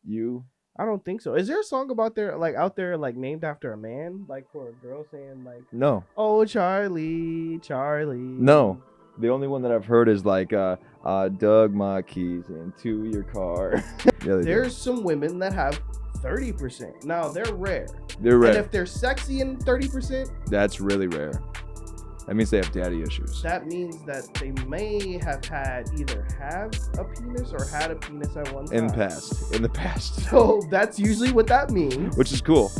You. I don't think so. Is there a song about there like out there like named after a man, like for a girl saying like, No. "Oh Charlie, Charlie"? No. The only one that I've heard is like, I dug my keys into your car. Yeah, There's some women that have 30%. Now they're rare. They're rare. And if they're sexy in 30%, that's really rare. That means they have daddy issues. that means that they may have had either have a penis or had a penis at one time. In the past. So that's usually what that means. Which is cool.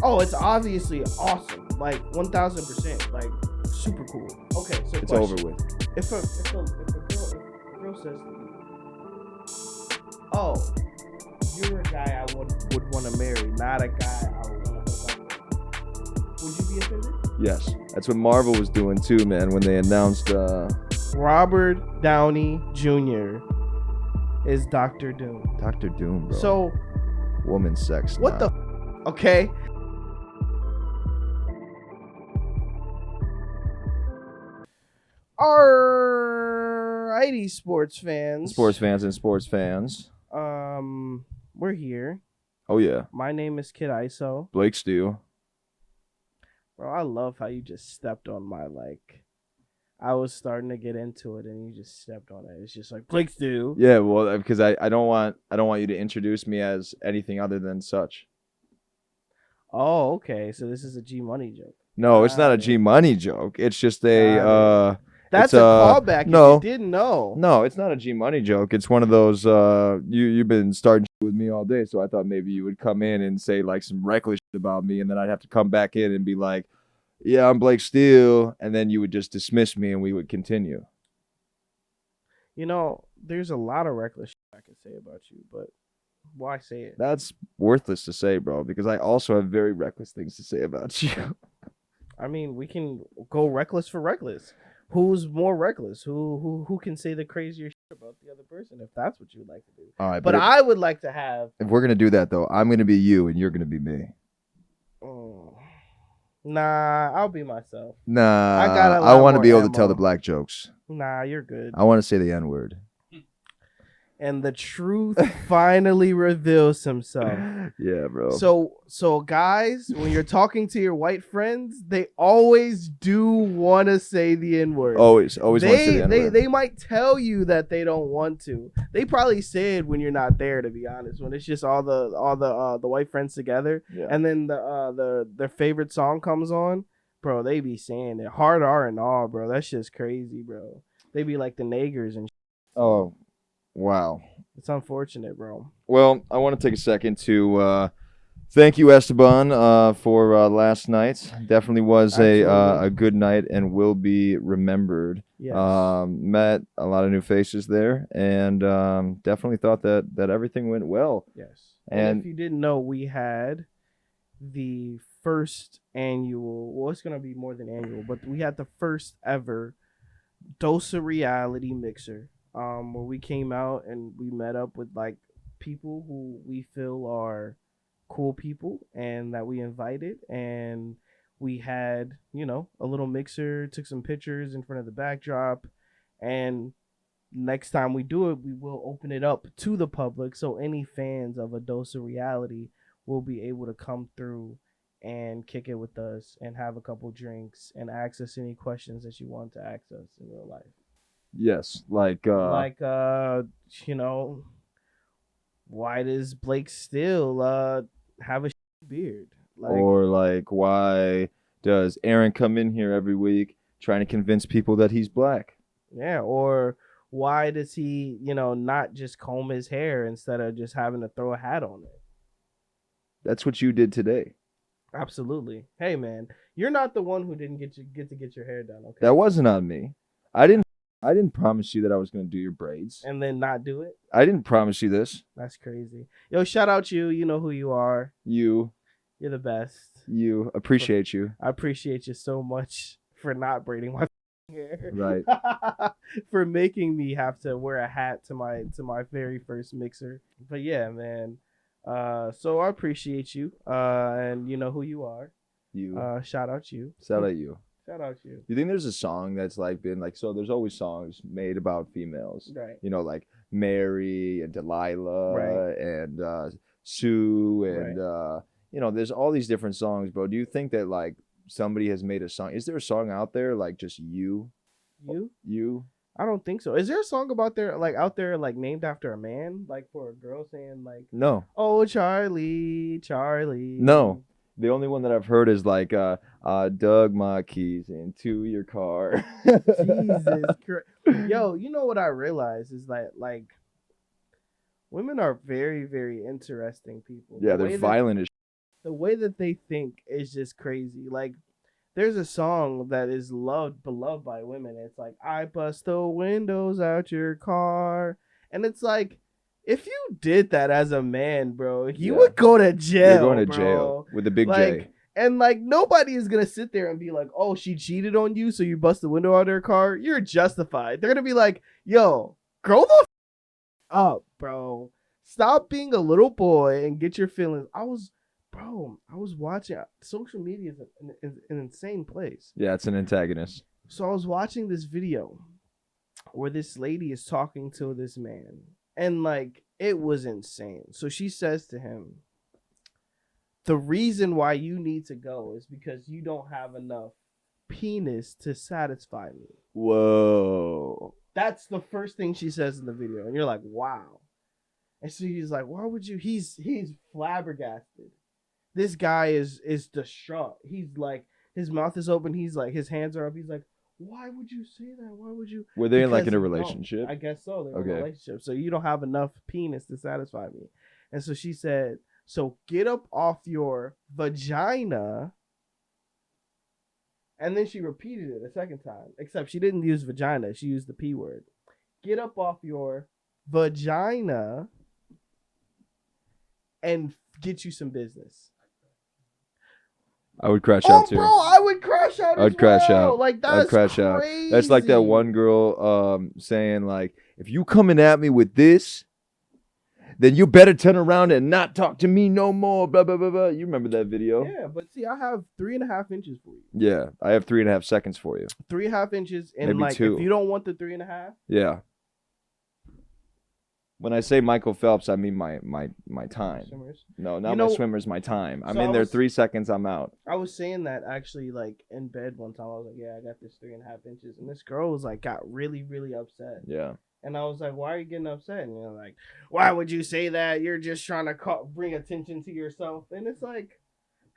Oh, it's obviously awesome. Like 1000%. Like super cool. Okay, so It's question. over with. If a girl says to you, "Oh, you're a guy I would want to marry, not a guy I would want to hook up with," would you be offended? Yes. That's what Marvel was doing too, man, when they announced Robert Downey Jr. is Dr. Doom. Dr. Doom, bro. So woman sex. what the okay? Alrighty, sports fans. Sports fans. We're here. Oh yeah. My name is Kid ISO. Blake Steele. Bro, I love how you just stepped on my I was starting to get into it and you just stepped on it. It's just like Blake Steele. Yeah, well, because I don't want you to introduce me as anything other than such. Oh, okay. So this is a G Money joke. No, it's not a G Money joke. It's just a That's it's a callback. No, if you didn't know. No, it's not a G Money joke. It's one of those you've been starting with me all day, so I thought maybe you would come in and say like some reckless shit about me, and then I'd have to come back in and be like, "Yeah, I'm Blake Steele," and then you would just dismiss me, and we would continue. You know, there's a lot of reckless shit I could say about you, but why say it? That's worthless to say, bro, because I also have very reckless things to say about you. I mean, we can go reckless for reckless. Who's more reckless? Who can say the crazier shit about the other person if that's what you would like to do? All right, but I would like to have. If we're gonna do that though, I'm gonna be you and you're gonna be me. Nah, I'll be myself. Nah, I want to be able to tell the black jokes. Nah, you're good. I want to say the N-word. And the truth finally reveals himself. Yeah, bro. So guys, when you're talking to your white friends, they always do want to say the N-word. Always want to say the N-word. They might tell you that they don't want to. They probably say it when you're not there, to be honest. When it's just all the white friends together, yeah. And then their favorite song comes on, bro. They be saying it hard R and all, bro. That's just crazy, bro. They be like the niggers and. Oh. Wow. It's unfortunate, bro. Well, I want to take a second to thank you, Esteban, for last night. Definitely was a good night and will be remembered. Yes. Met a lot of new faces there, and definitely thought that everything went well. Yes. And if you didn't know, we had the first annual, well, it's going to be more than annual, but we had the first ever A.D.O.R.E reality mixer. Where we came out and we met up with like people who we feel are cool people and that we invited, and we had, a little mixer, took some pictures in front of the backdrop, and next time we do it, we will open it up to the public, so any fans of A.D.O.R.E reality will be able to come through and kick it with us and have a couple drinks and ask us any questions that you want to ask us in real life. Yes, why does Blake Steele have a beard? Or like, why does Aaron come in here every week trying to convince people that he's black? Yeah, or why does he, not just comb his hair instead of just having to throw a hat on it? That's what you did today. Absolutely. Hey, man, you're not the one who didn't get to get your hair done. Okay, that wasn't on me. I didn't promise you that I was going to do your braids. And then not do it? I didn't promise you this. That's crazy. Yo, shout out you. You know who you are. You're the best. You. Appreciate you. I appreciate you so much for not braiding my hair. Right. For making me have to wear a hat to my very first mixer. But yeah, man. So I appreciate you. And you know who you are. You. Shout out you. Shout out you. Shout out to you. You think there's a song that's like been like, so there's always songs made about females, Right. you know, like Mary and Delilah Right. and Sue and Right. you know, there's all these different songs, bro. Do you think that like somebody has made a song? Is there a song out there like just you? You? I don't think so. Is there a song out there like named after a man, like for a girl saying like, No. "Oh Charlie, Charlie"? No. The only one that I've heard is like dug my keys into your car. Jesus Christ. Yo, you know what I realized is that like women are very, very interesting people. Yeah, they're violent as the way that they think is just crazy. Like there's a song that is beloved by women. It's like, I bust the windows out your car. And it's like, if you did that as a man, bro, you would go to jail. You're going to jail with the big J. And like nobody is gonna sit there and be like, oh, she cheated on you, so you bust the window out of her car. You're justified. They're gonna be like, yo, grow the up, bro. Stop being a little boy and get your feelings. I was watching. Social media is an insane place. Yeah, it's an antagonist. So I was watching this video where this lady is talking to this man, and like it was insane. So she says to him, the reason why you need to go is because you don't have enough penis to satisfy me. Whoa. That's the first thing she says in the video. And you're like, wow. And so he's like, why would you? He's flabbergasted. This guy is distraught. He's like, his mouth is open. He's like, his hands are up. He's like, why would you say that? Why would you? Were they like in a relationship? I guess so. They're in a relationship. So you don't have enough penis to satisfy me. And so she said, so get up off your vagina. And then she repeated it a second time. Except she didn't use vagina. She used the P word. Get up off your vagina and get you some business. I would crash out too. Bro, I would crash out. I would crash out. Like that's crazy. Out. That's like that one girl saying like, if you coming at me with this, then you better turn around and not talk to me no more. Blah blah blah blah. You remember that video? Yeah, but see, I have 3.5 inches for you. Yeah, I have 3.5 seconds for you. 3.5 inches, and maybe like 2. If you don't want the 3.5, yeah. When I say Michael Phelps, I mean my time. Swimmers. No, not my swimmers, my time. I'm in there 3 seconds, I'm out. I was saying that actually like in bed one time. I was like, yeah, I got this 3.5 inches. And this girl was like, got really, really upset. Yeah. And I was like, why are you getting upset? And you're like, why would you say that? You're just trying to bring attention to yourself. And it's like,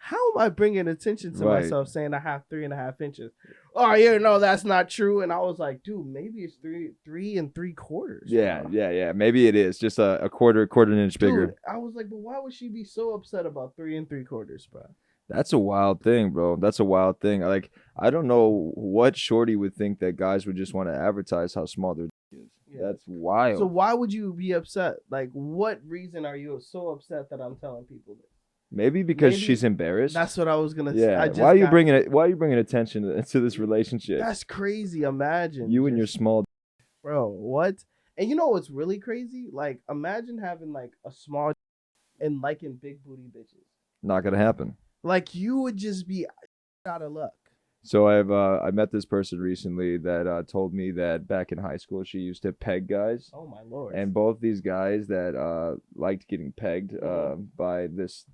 how am I bringing attention to myself saying I have 3.5 inches? Oh, you know, that's not true. And I was like, dude, maybe it's 3 3.75. Yeah. Maybe it is just a quarter inch bigger. Dude, I was like, but why would she be so upset about 3 3/4, bro? That's a wild thing, bro. That's a wild thing. Like, I don't know what shorty would think that guys would just want to advertise how small their dick is. Yeah. That's wild. So why would you be upset? Like, what reason are you so upset that I'm telling people this? Maybe because she's embarrassed. That's what I was gonna say. Yeah. Why are you bringing attention to this relationship? That's crazy. Imagine you and your small. Bro, what? And you know what's really crazy? Like, imagine having like a small and liking big booty bitches. Not gonna happen. Like, you would just be out of luck. So I met this person recently that told me that back in high school she used to peg guys. Oh my lord! And both these guys that liked getting pegged by this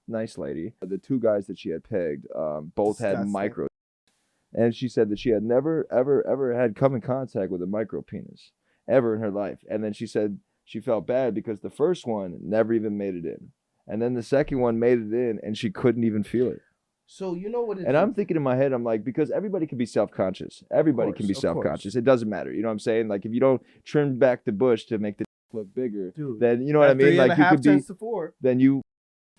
nice lady, the 2 guys that she had pegged, both had micro. And she said that she had never ever had come in contact with a micro penis ever in her life. And then she said she felt bad because the first one never even made it in, and then the second one made it in, and she couldn't even feel it. So you know what? And I'm thinking in my head, I'm like, because everybody can be self-conscious. Everybody can be self-conscious. It doesn't matter. You know what I'm saying? Like, if you don't trim back the bush to make the look bigger, then you know what I mean? Like, you could be, then you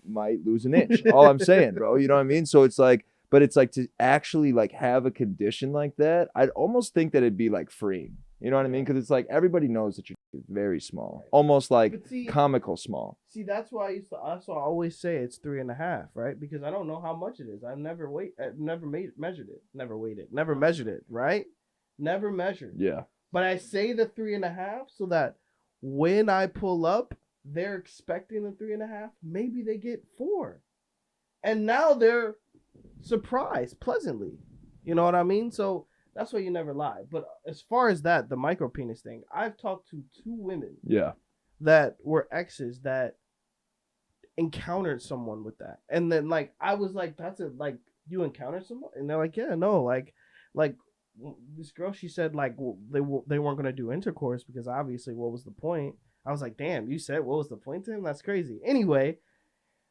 might lose an inch. All I'm saying, bro. You know what I mean? So it's like, but it's like to actually like have a condition like that, I'd almost think that it'd be like freeing. You know what I mean? Because it's like everybody knows that you're very small, almost like comical small. See, that's why I always say it's 3.5, right? Because I don't know how much it is. I've never measured it, never measured it, right? Never measured. Yeah. But I say the 3.5 so that when I pull up, they're expecting the 3.5. Maybe they get 4, and now they're surprised pleasantly. You know what I mean? So that's why you never lie. But as far as that, the micro penis thing, I've talked to 2 women Yeah. that were exes that encountered someone with that, and then like I was like, "That's it. Like you encountered someone?" And they're like, "Yeah, no, like this girl." She said like they weren't gonna do intercourse because obviously, what was the point? I was like, "Damn, you said what was the point to him? That's crazy." Anyway,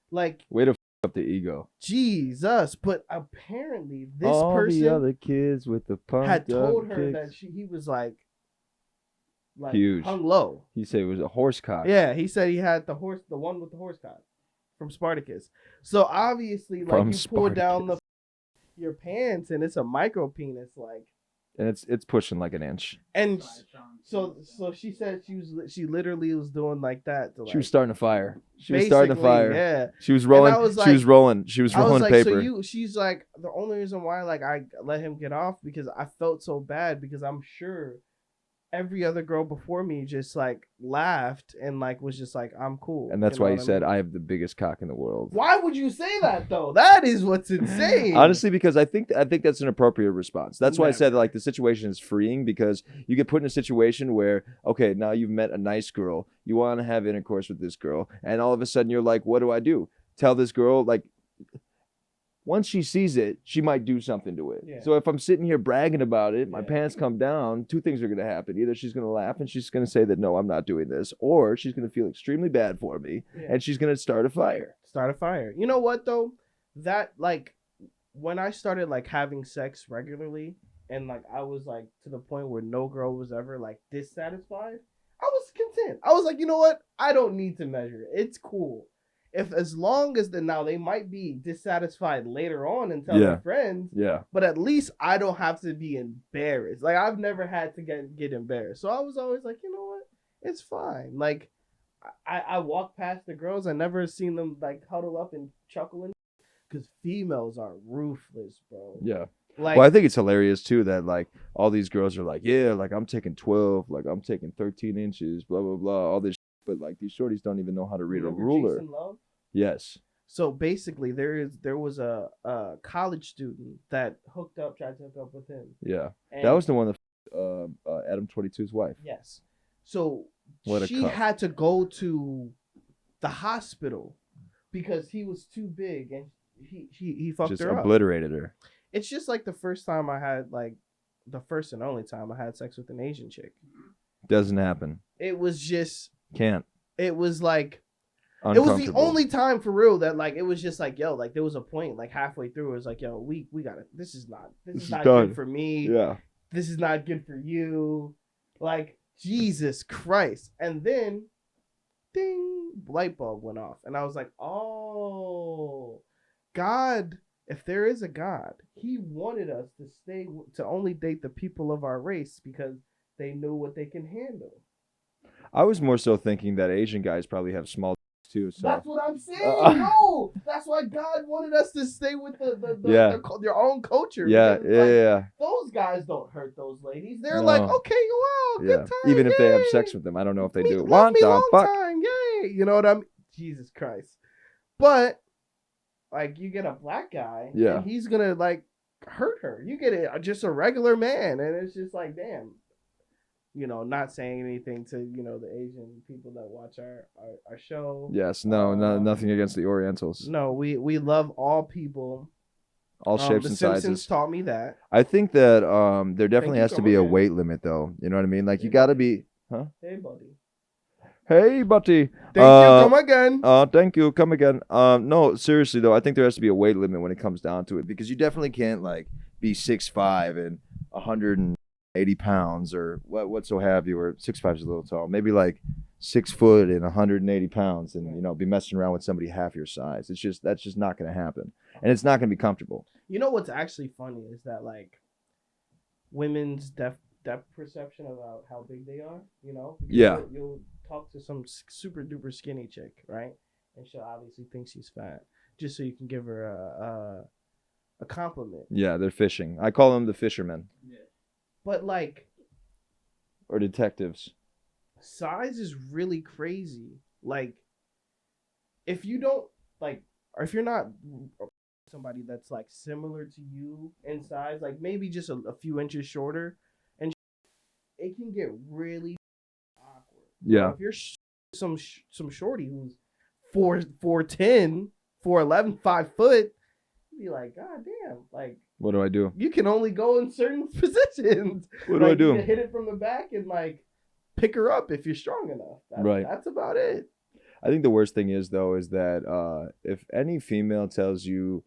like Way to up the ego. Jesus, but apparently this All the person other kids with the had pumped told up her kicks. that he was like Huge. hung low. He said it was a horse cock. Yeah, he said he had the one with the horse cock from Spartacus. So obviously, like From you pull down Spartacus. your pants and it's a micro penis, like, And it's pushing like an inch. and so she said she literally was doing like that. To, like, She was starting a fire. She was starting a basically, fire. Yeah. She was rolling. I was She was like- rolling. She was I was rolling like, paper. she's like, the only reason why like I let him get off because I felt so bad because I'm sure every other girl before me just like laughed and like was just like, I'm cool. And that's You know why he what I said, mean? I have the biggest cock in the world. Why would you say that though? That is what's insane. Honestly, because I think that's an appropriate response. That's why I said Never. like the situation is freeing because you get put in a situation where, okay, now you've met a nice girl, you want to have intercourse with this girl, and all of a sudden you're like, what do I do? Tell this girl, like, once she sees it, she might do something to it. Yeah. So if I'm sitting here bragging about it, my Yeah. pants come down, 2 things are going to happen. Either she's going to laugh and she's going to say that, no, I'm not doing this, or she's going to feel extremely bad for me Yeah. and she's going to start a fire. Start a fire. You know what though? That like when I started like having sex regularly and like I was like to the point where no girl was ever like dissatisfied, I was content. I was like, you know what? I don't need to measure it. It's cool. If as long as now they might be dissatisfied later on and tell Yeah. their friends, Yeah. but at least I don't have to be embarrassed. Like I've never had to get embarrassed. So I was always like, you know what? It's fine. Like I walk past the girls. I never seen them like huddle up and chuckling because females are ruthless, bro. Yeah. Like, Well, I think it's hilarious too that like all these girls are like, yeah, like I'm taking 12, like I'm taking 13 inches, blah blah blah, all this. But like these shorties don't even know how to read a remember ruler. Jason Love? Yes. So basically, there was a college student that tried to hook up with him. Yeah. And That was the one that Adam 22's wife. yes. So What a she cuck. had to go to the hospital because he was too big and he fucked Just her up. obliterated her. It's just like the first time I had like the first and only time I had sex with an Asian chick. Doesn't happen. It was just Can't. it was like it was the Uncomfortable. only time for real that like it was just like yo, like there was a point like halfway through it was like yo, we gotta this is not done. good for me. Yeah. This is not good for you. Like Jesus Christ. And then ding, light bulb went off and I was like, oh, God, if there is a God, he wanted us to only date the people of our race because they know what they can handle. I was more so thinking that Asian guys probably have small dicks too. So That's what I'm saying. No, that's why God wanted us to stay with your own culture. yeah, because, yeah, like, yeah. Those guys don't hurt those ladies. They're No. like, okay, wow, Yeah. good time. Even if they have yay. sex with them, I don't know if they Me- do. love One me the long fuck. time, yay! You know what I mean? Jesus Christ. But like, you get a black guy, Yeah. and he's gonna like hurt her. You get just a regular man, and it's just like, damn. You know, not saying anything to the Asian people that watch our show. Yes. No. Nothing against the Orientals. No, we love all people. All shapes the and Simpsons sizes. taught me that. I think that there definitely you, has to come be a again. weight limit, though. You know what I mean? Like you Yeah. got to be. Huh? Hey, buddy. Hey, buddy. Thank you. Come again. Thank you. Come again. No, seriously though, I think there has to be a weight limit when it comes down to it because you definitely can't like be 6'5" and 180 pounds or what so have you, or 6'5" is a little tall. Maybe like 6 foot and 180 pounds, and be messing around with somebody half your size. That's just not going to happen, and it's not going to be comfortable. You know what's actually funny is that like women's depth perception about how big they are. Because Yeah. you'll talk to some super duper skinny chick, right? And she'll obviously think she's fat, just so you can give her a compliment. Yeah, they're fishing. I call them the fishermen But like, or detectives. size is really crazy. Like, if you don't like, or if you're not somebody that's like similar to you in size, like maybe just a few inches shorter, and it can get really awkward. Yeah. If you're some shorty who's 4'10", 4'11", 5 foot, you'd be like, God damn, like. What do I do? You can only go in certain positions. What do I do? You can hit it from the back and like pick her up if you're strong enough. Right. That's about it. I think the worst thing is though is that if any female tells you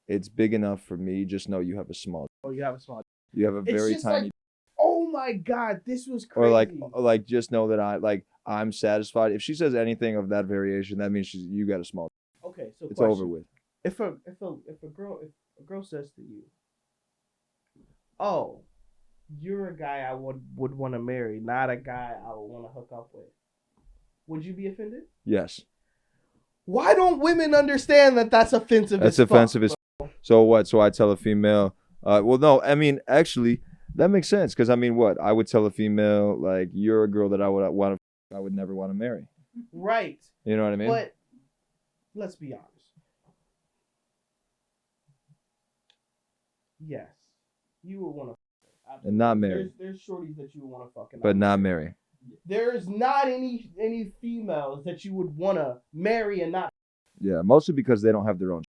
it's big enough for me, just know you have a small. Oh, you have a small. You have a very tiny. Like, oh my God, this was crazy. Or like just know that I'm satisfied. If she says anything of that variation, that means you got a small. Okay, so it's over with. If a girl says to you, "Oh, you're a guy I would want to marry, not a guy I would want to hook up with," would you be offended? Yes. Why don't women understand that that's offensive? That's offensive as. So what? So I tell a female. Well, no. I mean, actually, that makes sense because I mean, what I would tell a female like, "You're a girl that I would never want to marry." Right. You know what I mean? But let's be honest. Yes, you would want to, and not marry. There's shorties that you would want to fucking, but not marry. There's not any females that you would want to marry and not. Yeah, mostly because they don't have their own.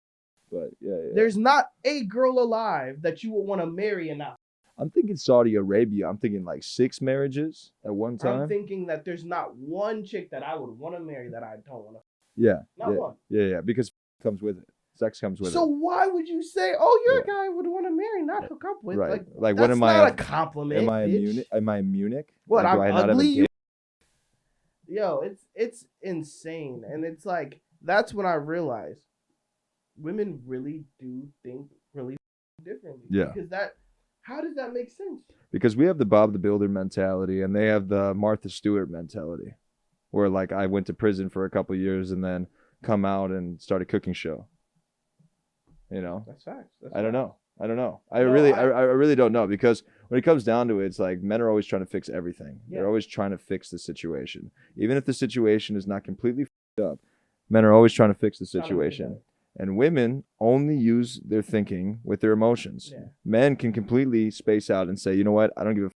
But yeah. There's not a girl alive that you would want to marry and not. I'm thinking Saudi Arabia. I'm thinking like 6 marriages at one time. I'm thinking that there's not one chick that I would want to marry that I don't want to. Yeah. Not one. Yeah, because comes with it. Sex comes with it. So why would you say, "Oh, you're a guy I would want to marry, not hook up with"? Right. Like what that's am not I? a compliment. Am I in Munich? Am I in Munich? What? Like, I'm ugly. Yo, it's insane, and it's like that's when I realized women really do think really differently. Yeah. Because how does that make sense? Because we have the Bob the Builder mentality, and they have the Martha Stewart mentality, where like I went to prison for a couple of years and then come out and start a cooking show. You know, that's facts. I don't know. I really don't know, because when it comes down to it, it's like men are always trying to fix everything. Yeah. They're always trying to fix the situation, even if the situation is not completely f***ed up. Men are always trying to fix the situation, and women only use their thinking with their emotions. Yeah. Men can completely space out and say, you know what, I don't give a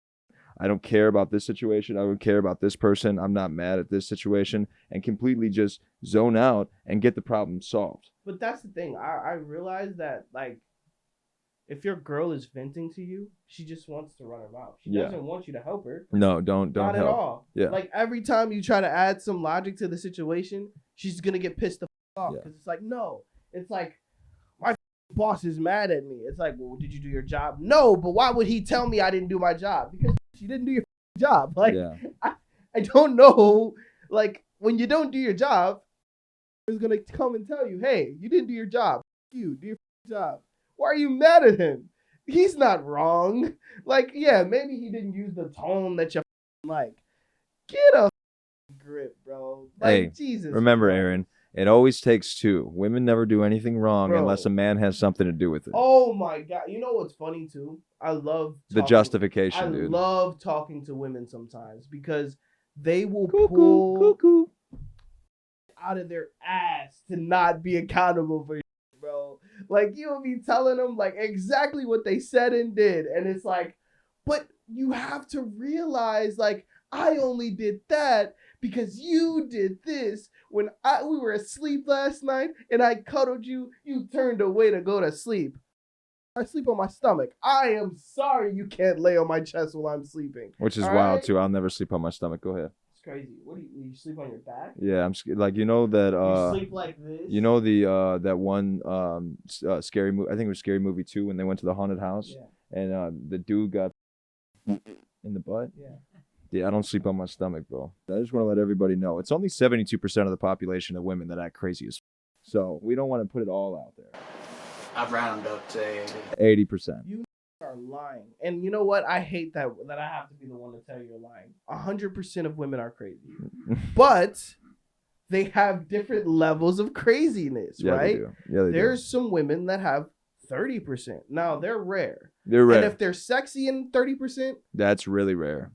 I don't care about this situation. I don't care about this person. I'm not mad at this situation, and completely just zone out and get the problem solved. But that's the thing. I realize that, like, if your girl is venting to you, she just wants to run her mouth. She doesn't want you to help her. No, don't Not help. At all. Yeah. Like, every time you try to add some logic to the situation, she's going to get pissed the off. Because it's like, no. It's like, my boss is mad at me. It's like, well, did you do your job? No, but why would he tell me I didn't do my job? Because you didn't do your job. Like, I don't know. Like, when you don't do your job, he's going to come and tell you, hey, you didn't do your job. You do your job. Why are you mad at him? He's not wrong. Like, yeah, maybe he didn't use the tone that you like. Get a grip, bro. Like, hey, Jesus. Remember, Aaron, it always takes two. Women never do anything wrong unless a man has something to do with it. Oh, my God. You know what's funny, too? I love the justification, dude. I love talking to women sometimes because they will pull out of their ass to not be accountable for you, bro. Like, you'll be telling them, like, exactly what they said and did. And it's like, but you have to realize, like, I only did that because you did this. When we were asleep last night and I cuddled you, you turned away to go to sleep. I sleep on my stomach. I am sorry you can't lay on my chest while I'm sleeping. Which is wild, too. I'll never sleep on my stomach. Go ahead. It's crazy. What do you sleep on your back? Yeah, I'm like, you know that you sleep like this? You know the that one scary movie, I think it was Scary Movie 2 when they went to the haunted house and the dude got in the butt? Yeah, I don't sleep on my stomach, bro. I just want to let everybody know. It's only 72% of the population of women that act crazy as so we don't want to put it all out there. I've rounded up to 80%. You are lying. And you know what? I hate that I have to be the one to tell you you're lying. 100% of women are crazy. But they have different levels of craziness, right? They do. Yeah, they There's some women that have 30%. Now, they're rare. They're rare. And if they're sexy in 30%, that's really rare.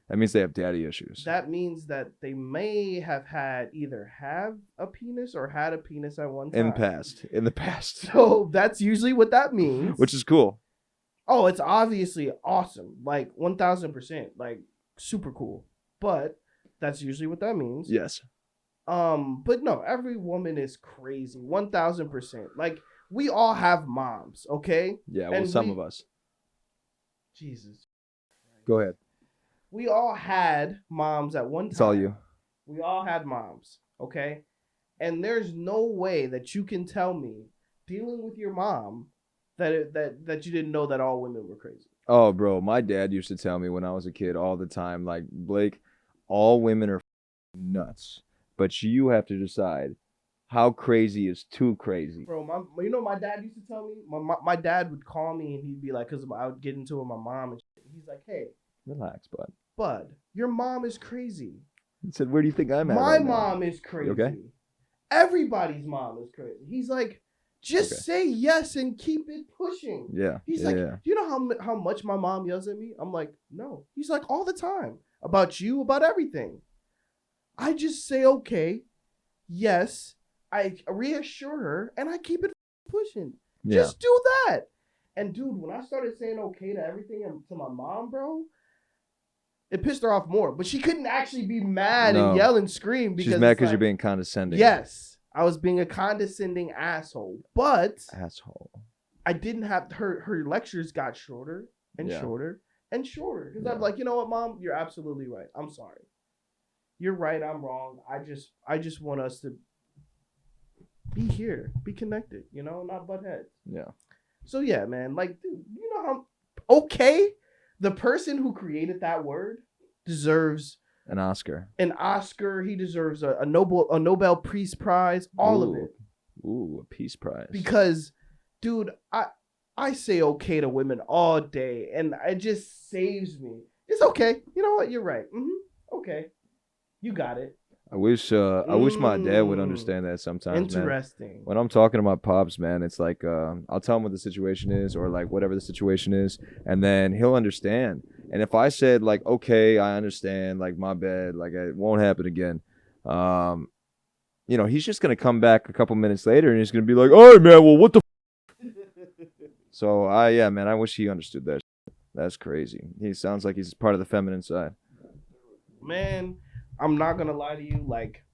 That means they have daddy issues. That means that they may have either have a penis or had a penis at one time. In the past. So that's usually what that means. Which is cool. Oh, it's obviously awesome. Like 1000%. Like super cool. But that's usually what that means. Yes. But no, every woman is crazy. 1000%. Like we all have moms, okay? Yeah, well, some of us. Jesus. Go ahead. We all had moms at one time. It's all you. We all had moms, okay? And there's no way that you can tell me dealing with your mom that you didn't know that all women were crazy. Oh, bro, my dad used to tell me when I was a kid all the time, like, Blake, all women are nuts, but you have to decide how crazy is too crazy. Bro, my dad used to tell me, my dad would call me and he'd be like, because I would get into it with my mom and shit. He's like, hey. Relax, bud, your mom is crazy. He said, where do you think I'm at? My right mom now? is crazy. You okay? Everybody's mom is crazy. He's like, just say yes and keep it pushing. Yeah. He's like, you know how much my mom yells at me? I'm like, no. He's like, all the time. About you, about everything. I just say, okay, yes. I reassure her and I keep it pushing. Yeah. Just do that. And dude, when I started saying okay to everything and to my mom, bro, it pissed her off more. But she couldn't actually be mad and yell and scream because she's mad because you're being condescending. Yes. I was being a condescending asshole. But I didn't have her lectures got shorter and shorter and shorter. Because I'm like, you know what, Mom? You're absolutely right. I'm sorry. You're right, I'm wrong. I just want us to be here, be connected, you know, not butt heads. Yeah. So yeah, man, like, dude, you know how the person who created that word deserves an Oscar. He deserves a Nobel Peace Prize, all of it. Ooh, a Peace Prize. Because, dude, I say okay to women all day, and it just saves me. It's okay. You know what? You're right. Okay. You got it. I wish my dad would understand that sometimes. Interesting. Man. When I'm talking to my pops, man, it's like I'll tell him what the situation is, or like whatever the situation is, and then he'll understand. And if I said like, okay, I understand, like my bad, like it won't happen again, you know, he's just gonna come back a couple minutes later and he's gonna be like, all right, man, well, what the? So man, I wish he understood that. That's crazy. He sounds like he's part of the feminine side. Man. I'm not gonna lie to you, like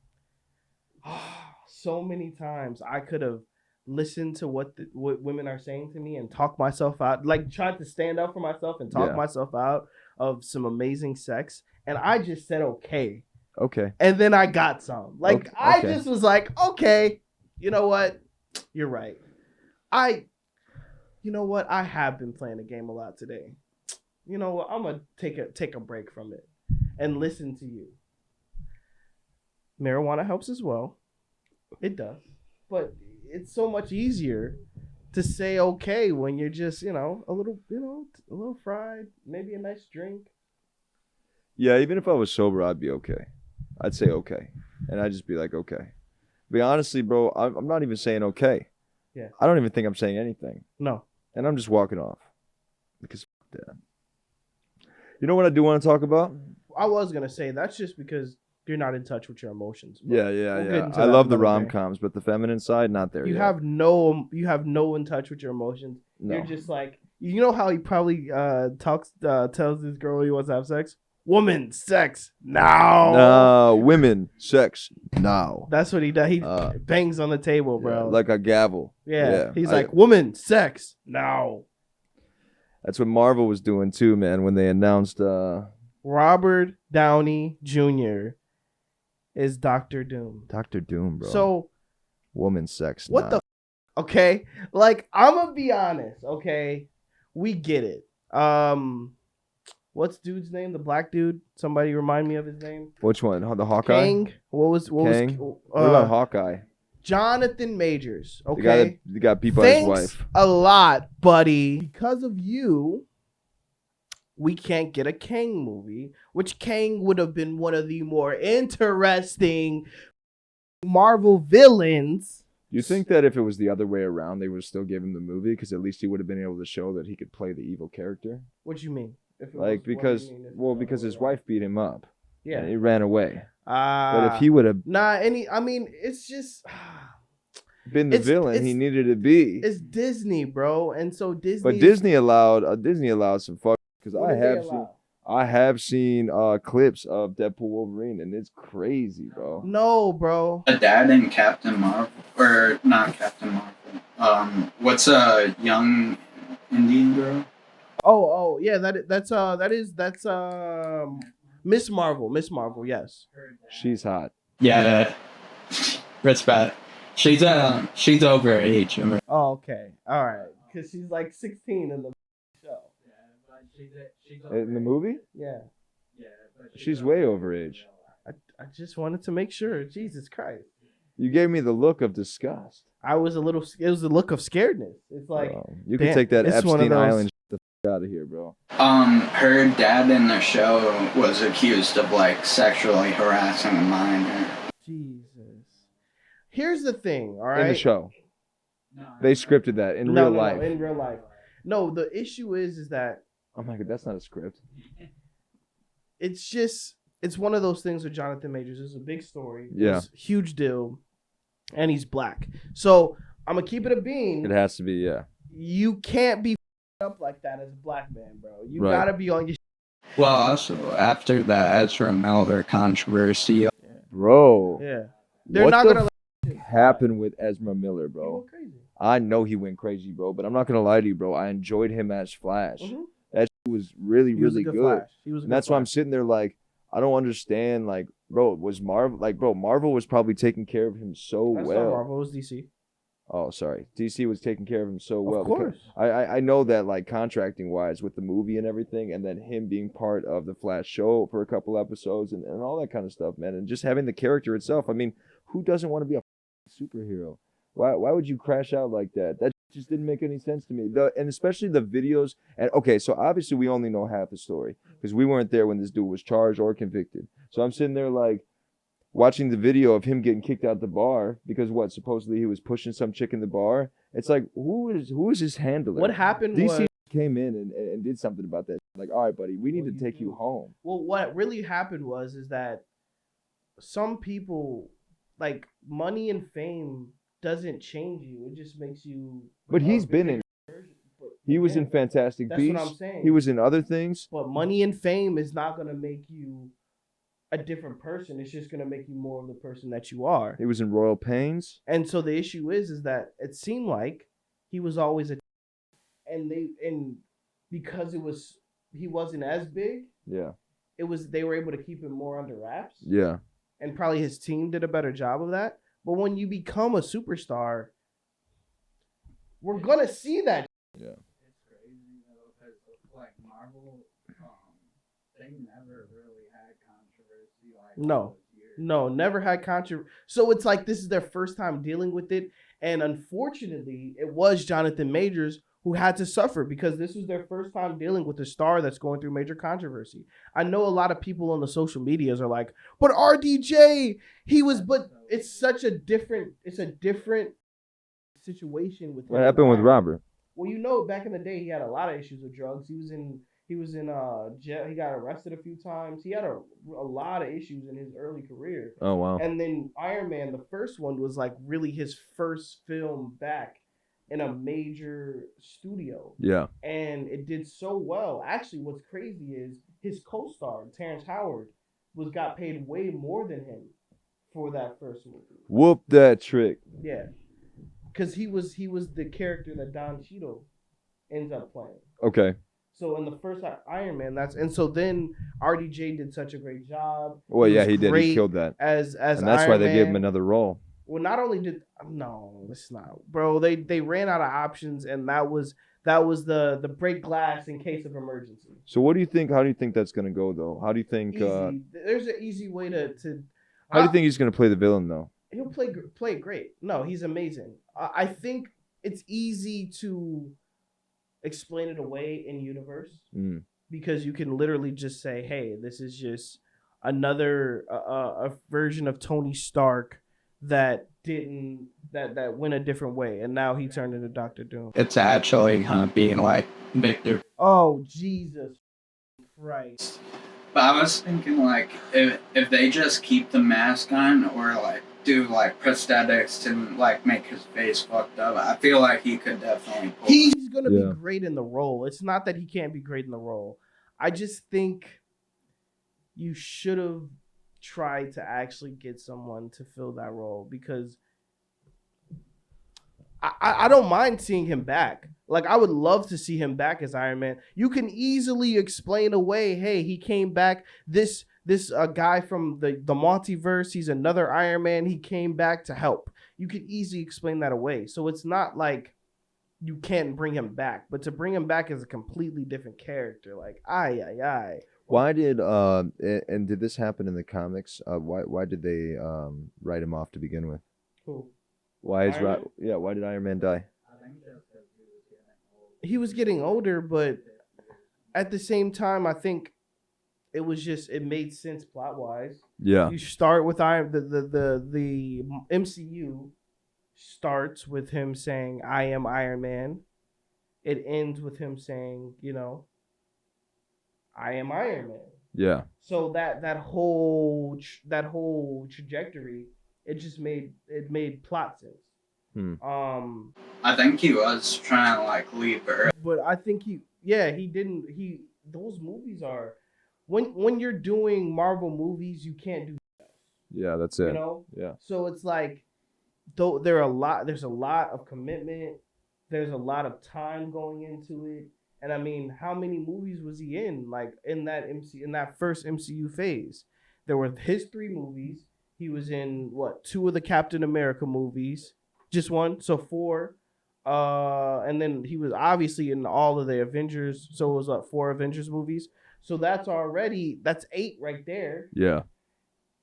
so many times I could have listened to what women are saying to me and talk myself out, like tried to stand up for myself and talk myself out of some amazing sex, and I just said okay. And then I got some. Like I just was like, okay, you know what? You're right. You know what? I have been playing the game a lot today. You know what? I'm gonna take a break from it and listen to you. Marijuana helps as well. It does. But it's so much easier to say okay when you're just, you know, a little fried, maybe a nice drink. Yeah, even if I was sober, I'd be okay. I'd say okay. And I'd just be like, okay. But honestly, bro, I'm not even saying okay. Yeah. I don't even think I'm saying anything. No. And I'm just walking off. Because f that. You know what I do want to talk about? I was going to say, that's just because you're not in touch with your emotions. Yeah. I love the rom-coms, but the feminine side, not there yet. You have no in touch with your emotions. No. You're just like, you know how he probably tells this girl he wants to have sex? Woman, sex, now. No, women, sex, now. That's what he does. He bangs on the table, bro. Yeah, like a gavel. Yeah. He's like, woman, sex, now. That's what Marvel was doing too, man, when they announced Robert Downey Jr. is Dr. Doom. Dr. Doom, bro. So, woman sex. What the okay? Like, I'm gonna be honest, okay? We get it. What's dude's name? The black dude? Somebody remind me of his name. Which one? The Hawkeye? Kang. What Kang? What about Hawkeye? Jonathan Majors. Okay. The guy beat by his wife. A lot, buddy. Because of you, we can't get a Kang movie, which Kang would have been one of the more interesting Marvel villains. You think that if it was the other way around, they would still give him the movie? Because at least he would have been able to show that he could play the evil character? What you mean? If it Like was, what do you because mean if it well was because his other way wife beat him up. around? And he ran away. Yeah. But if he would have I mean, it's just been the it's villain he it's needed to be. it's Disney, bro, and so But Disney Disney allowed some fuck because What did they allow? I have seen clips of Deadpool Wolverine and it's crazy, bro. No, bro. A dad in Captain Marvel, or not Captain Marvel. What's a young Indian girl? Oh, yeah. That's Miss Marvel. Miss Marvel. Yes. She's hot. Yeah, respect. She's over age. Oh, okay. All right. Because she's like 16 in the show. In the movie? Yeah. She's way over age. I just wanted to make sure. Jesus Christ. You gave me the look of disgust. I was a little. It was a look of scaredness. It's like Bro, you can damn, take that it's one of Epstein those- Island shit the f- out of here, bro. Her dad in the show was accused of like sexually harassing a minor. Jesus. Here's the thing. All right. In the show. They scripted that in No, real no, life. no, in real life. No, the issue is that Oh my god, that's not a script. it's one of those things with Jonathan Majors. It's a big story. Yeah. It's a huge deal. And he's black. So I'm gonna keep it a bean. It has to be, yeah. You can't be up like that as a black man, bro. You Right. gotta be on your Well, also after the Ezra Miller controversy, Bro. Yeah. They're what not the gonna happened with Ezra Miller, He bro? went crazy. I know he went crazy, bro, but I'm not gonna lie to you, bro. I enjoyed him as Flash. Mhm. That shit was really, He was a really good good. Flash. He was a And good that's why I'm Flash. sitting there like, I don't understand. Like, bro, was Marvel like, bro, Marvel was probably taking care of him so That's well. not Marvel. It was DC. Oh, sorry. DC was taking care of him so well. Of because course. I know that like contracting wise with the movie and everything, and then him being part of the Flash show for a couple episodes and all that kind of stuff, man. And just having the character itself. I mean, who doesn't want to be a superhero? Why would you crash out like that? That just didn't make any sense to me. And especially the videos. And okay, so obviously we only know half the story because we weren't there when this dude was charged or convicted. So I'm sitting there like watching the video of him getting kicked out the bar because what supposedly he was pushing some chick in the bar. It's like who is his handler? What happened DC was came in and did something about that. Like, all right, buddy, we need to take you home. well, what really happened was is that some people like money and fame doesn't change you. It just makes you. But he's a been in. bigger version. But He was in again, Fantastic That's Beasts. what I'm saying. He was in other things. But money and fame is not gonna make you a different person. It's just gonna make you more of the person that you are. He was in Royal Pains. And so the issue is that it seemed like he was always a, and because he wasn't as big, Yeah. they were able to keep it more under wraps. Yeah. And probably his team did a better job of that. But when you become a superstar, we're gonna see that. Yeah. it's crazy though because like Marvel, they never really had controversy like No. No, never had controversy. So it's like this is their first time dealing with it. And unfortunately, it was Jonathan Majors who had to suffer because this was their first time dealing with a star that's going through major controversy. I know a lot of people on the social medias are like, but RDJ, but it's a different situation with him. What happened with Robert? Well, you know, back in the day, he had a lot of issues with drugs. He was in jail. He got arrested a few times. He had a lot of issues in his early career. Oh wow. And then Iron Man, the first one, was like really his first film back in a major studio. Yeah. And it did so well. Actually, what's crazy is his co-star, Terrence Howard, got paid way more than him for that first movie. Whoop that trick. Yeah. Because he was the character that Don Cheadle ends up playing. Okay. So in the first Iron Man, so then RDJ did such a great job. Well, yeah, was he did. He great killed that. as And that's Iron why they gave him Man. another role. Well, not only did it's not, bro. They ran out of options, and that was the break glass in case of emergency. So what do you think? How do you think that's gonna go though? How do you think? Easy. There's an easy way to. How do you think he's gonna play the villain though? He'll play great. No, he's amazing. I think it's easy to explain it away in universe because you can literally just say, "Hey, this is just another a version of Tony Stark that went a different way, and now he turned into Doctor Doom." It's actually being like Victor. Oh Jesus! Right. But I was thinking, like, if they just keep the mask on or, like, do, like, prosthetics to, like, make his face fucked up, I feel like he could definitely pull He's gonna Yeah. be great in the role. It's not that he can't be great in the role. I just think you should have tried to actually get someone to fill that role, because I don't mind seeing him back. Like, I would love to see him back as Iron Man. You can easily explain away, hey, he came back. This guy from the multiverse, he's another Iron Man. He came back to help. You can easily explain that away. So it's not like you can't bring him back, but to bring him back as a completely different character, like, aye. Why did and did this happen in the comics? Why did they write him off to begin with? Cool. Why is Iron Man? why did Iron Man die? I think just because he was getting old. He was getting older, but at the same time, I think it was just, it made sense plot wise. Yeah. You start with the MCU starts with him saying, "I am Iron Man." It ends with him saying, "I am Iron Man." Yeah. So that whole trajectory, it just made plot sense. I think he was trying to, like, leave Earth. But I think he didn't. Those movies are, when you're doing Marvel movies, you can't do stuff. Yeah, that's it. Yeah. So it's like, though there's a lot of commitment, there's a lot of time going into it. And I mean, how many movies was he in? Like, in that first MCU phase, there were his 3 movies. He was in 2 of the Captain America movies, just 1, so 4. And then he was obviously in all of the Avengers, so it was 4 Avengers movies. So that's 8 right there. Yeah.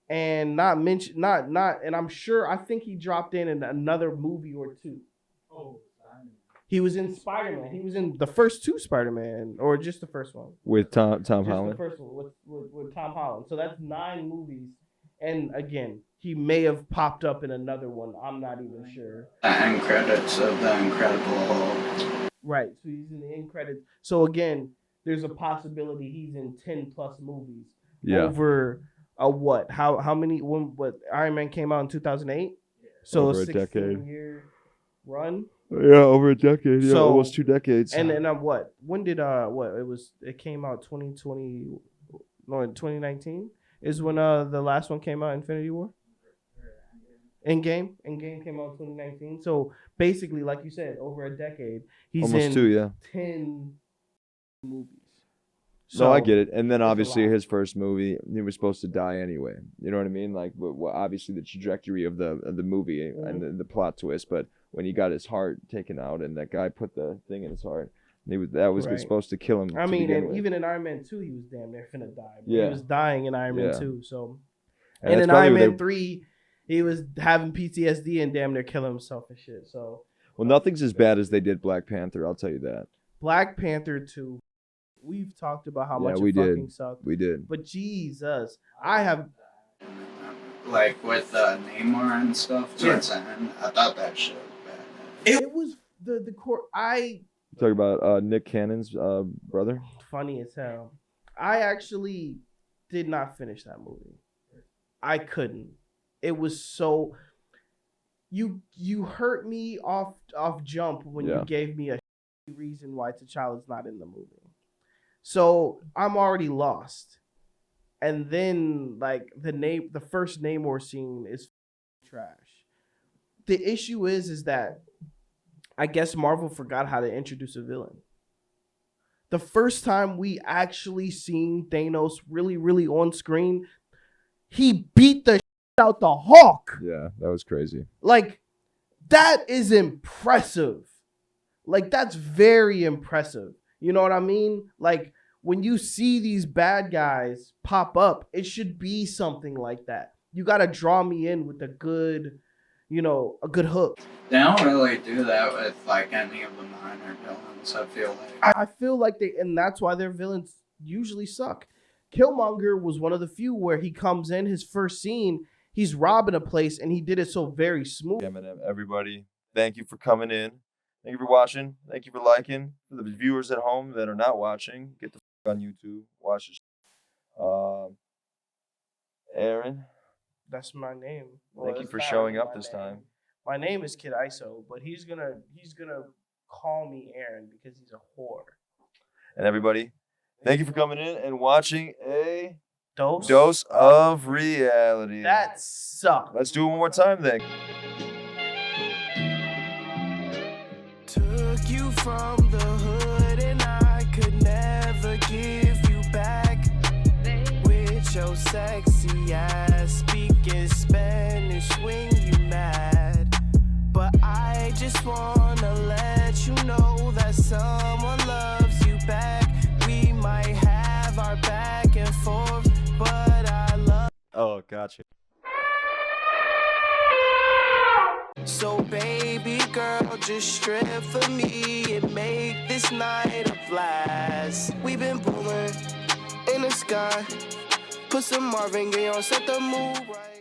And not mention, and I'm sure, I think he dropped in another movie or 2. Oh, Simon. He was in Spider-Man. He was in the first 2 Spider-Man, or just the first one. With Tom Just Holland. the first one with Tom Holland. So that's 9 movies. And again, he may have popped up in another one. I'm not even sure. The end credits of The Incredible Hulk. Right. So he's in the end credits. So again, there's a possibility he's in 10 plus movies. Yeah. Over what? How many? What Iron Man came out in 2008? So Over a 16-year run. Yeah, over a decade. Yeah, So- almost 2 decades. And then what? When did it came out 2020, no, 2019 is when the last one came out, Infinity War. Endgame came out in 2019. So basically, like you said, over a decade, he's Almost in 2, yeah. 10 movies. So I get it. And then it's a obviously lot. his first movie, he was supposed to die anyway. You know what I mean? Like, obviously the trajectory of the movie and the plot twist. But when he got his heart taken out and that guy put the thing in his heart, that was Right. supposed to kill him. I to mean, begin and with. even in Iron Man 2, he was damn near finna die. Bro. Yeah. He was dying in Iron Man Yeah. 2. So, And and that's in probably Iron what Man 3, he was having PTSD and damn near killing himself and shit. So, Well, nothing's as bad as they did Black Panther. I'll tell you that. Black Panther 2, we've talked about how Yeah, much we it did. fucking sucked. We did. But Jesus, I have. Like, with Namor and stuff towards the end. I thought that shit was bad. It was the core. Talk about Nick Cannon's brother. Funny as hell. I actually did not finish that movie. I couldn't. It was so. You hurt me off jump when Yeah. you gave me a reason why T'Challa's not in the movie. So I'm already lost. And then like the first Namor scene is trash. The issue is that I guess Marvel forgot how to introduce a villain. The first time we actually seen Thanos really, really on screen, he beat the shit out the Hawk. Yeah, that was crazy. Like, that is impressive. Like, that's very impressive. You know what I mean? Like, when you see these bad guys pop up, it should be something like that. You got to draw me in with a good hook. They don't really do that with, like, any of the minor villains, I feel like. I feel like and that's why their villains usually suck. Killmonger was one of the few where he comes in, his first scene, he's robbing a place, and he did it so very smooth. Eminem, everybody, thank you for coming in. Thank you for watching. Thank you for liking. For the viewers at home that are not watching, get the on YouTube. Watch the Aaron, That's my name. thank you it's for not showing really up my this name. time. My name is Kid ISO, but he's gonna call me Aaron because he's a whore. And everybody, thank you for coming in and watching a Dose of reality. That sucks. Let's do it one more time then. Took you from the hood and I could never give you back. With your sexy ass speaking Spanish when you mad. But I just wanna let you know that someone loves you back. We might have our back and forth, but I love. Oh, gotcha. So baby girl, just strip for me and make this night a blast. We've been pulling in the sky, put some Marvin Gaye on, set the mood right.